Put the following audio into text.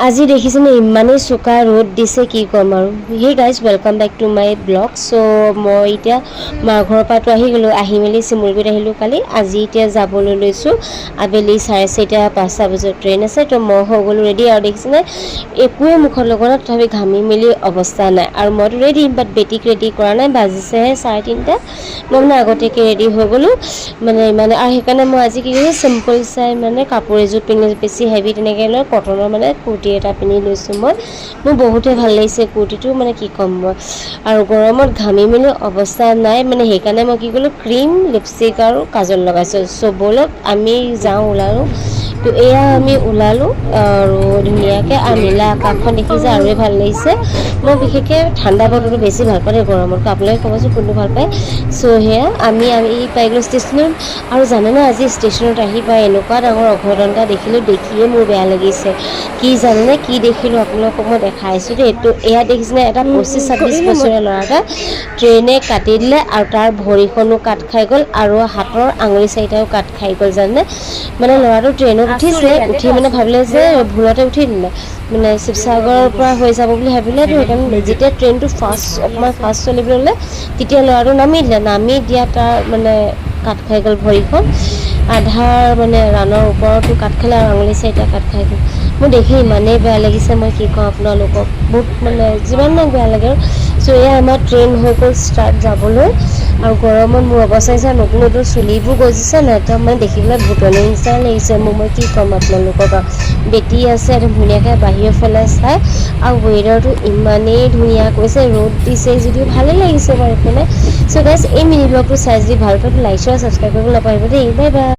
আজি দেখিছেনে ইমানেই চোকা ৰ'দ দিছে কি ক'ম আৰু। Hey guys welcome back to my blog. So' মই এতিয়া মাৰ ঘৰৰ পৰাতো আহি গ'লোঁ, আহি মেলি চিমুলগুৰিত আহিলোঁ কালি। আজি এতিয়া যাবলৈ লৈছোঁ আবেলি 4:30-5টা বজাত ট্ৰেইন আছে। তো মই হৈ গ'লোঁ ৰেডি আৰু দেখিছেনে একোৱে মুখত লগা নাই, তথাপি ঘামি মেলি অৱস্থা নাই। আৰু মইতো ৰেডি, বাট বেটিক ৰেডি কৰা নাই, বাজিছেহে 3:30। মই মানে আগতীয়াকৈ ৰেডি হৈ গ'লোঁ মানে ইমানে। আৰু সেইকাৰণে মই আজি কি কৰিছোঁ, চিম্পল চাই মানে কাপোৰ এযোৰ পিন্ধি, বেছি হেভি তেনেকৈ লৈ কটনৰ মানে কুৰ্তি এটা পিন্ধি লৈছোঁ মই। মোৰ বহুতেই ভাল লাগিছে কুৰ্তিটো, মানে কি ক'ম মই। আৰু গৰমত ঘামি মেলি অৱস্থা নাই মানে, সেইকাৰণে মই কি কৰিলোঁ ক্ৰীম, লিপষ্টিক আৰু কাজল লগাইছোঁ। চ' ব'লক আমি যাওঁ, ওলালোঁ। তো এয়া আমি ওলালোঁ আৰু ধুনীয়াকৈ। আৰু নীলা আকাশখন দেখি যে আৰুৱে ভাল লাগিছে। মই বিশেষকৈ ঠাণ্ডা বতৰটো বেছি ভাল পাওঁ গৰমতকৈ। আপোনালোকে ক'বচোন কোনটো ভাল পায়। চ' সেয়া আমি পাই গ'লোঁ ষ্টেচনত। আৰু জানেনে আজি ষ্টেচনত আহি পাই এনেকুৱা ডাঙৰ অঘটন এটা দেখিলোঁ, দেখিয়ে মোৰ বেয়া লাগিছে। কি জানেনে কি দেখিলোঁ আপোনালোকক মই দেখাইছোঁ দেই। তো এয়া দেখিছেনে এটা 25-26 বছৰীয়া ল'ৰা এটা ট্ৰেইনে কাটি দিলে, আৰু তাৰ ভৰিখনো কাট খাই গ'ল আৰু হাতৰ আঙুলি 4টাও কাট খাই গ'ল জানেনে। মানে ল'ৰাটো ট্ৰেইনত উঠিছে, উঠি মানে ভাবিলে যে ভুলতে উঠি দিলে, মানে শিৱসাগৰৰ পৰা হৈ যাব বুলি ভাবিলে। তো সেইকাৰণে যেতিয়া ট্ৰেইনটো অকণমান ফাষ্ট চলিবলৈ ল'লে, তেতিয়া ল'ৰাটো নামি দিলে। নামি দিয়া তাৰ মানে কাট খাই গ'ল ভৰিখন, আধাৰ মানে ৰাণৰ ওপৰতো কাট খালে আৰু আঙুলি 4টা কাট খাই গ'ল। মোৰ দেখি ইমানেই বেয়া লাগিছে, মই কি কওঁ আপোনালোকক, বহুত মানে যিমান মোক বেয়া লাগে আৰু। চ' এয়া আমাৰ ট্ৰেইন হৈ গ'ল ষ্টাৰ্ট যাবলৈ। আৰু গৰমত মোৰ অৱস্থা হৈছে, নতুন নতুন চুলিবোৰ গজিছে নাই, একদম মানে দেখিবলৈ ভূতনি নিচিনা লাগিছে মোৰ। মই কি ক'ম আপোনালোকক আৰু। বেটি আছে একদম ধুনীয়াকৈ বাহিৰৰ ফালে চাই, আৰু ৱেডাৰটো ইমানেই ধুনীয়া কৈছে, ৰ'দ দিছে যদিও ভালেই লাগিছে বাৰু এইফালে। চ' গাইজ এই মিনি ব্লগটো চাই যদি ভাল পায় লাইক, শ্বেয়াৰ, ছাবস্ক্ৰাইব কৰিব নাপাহৰিব দেই। Bye bye.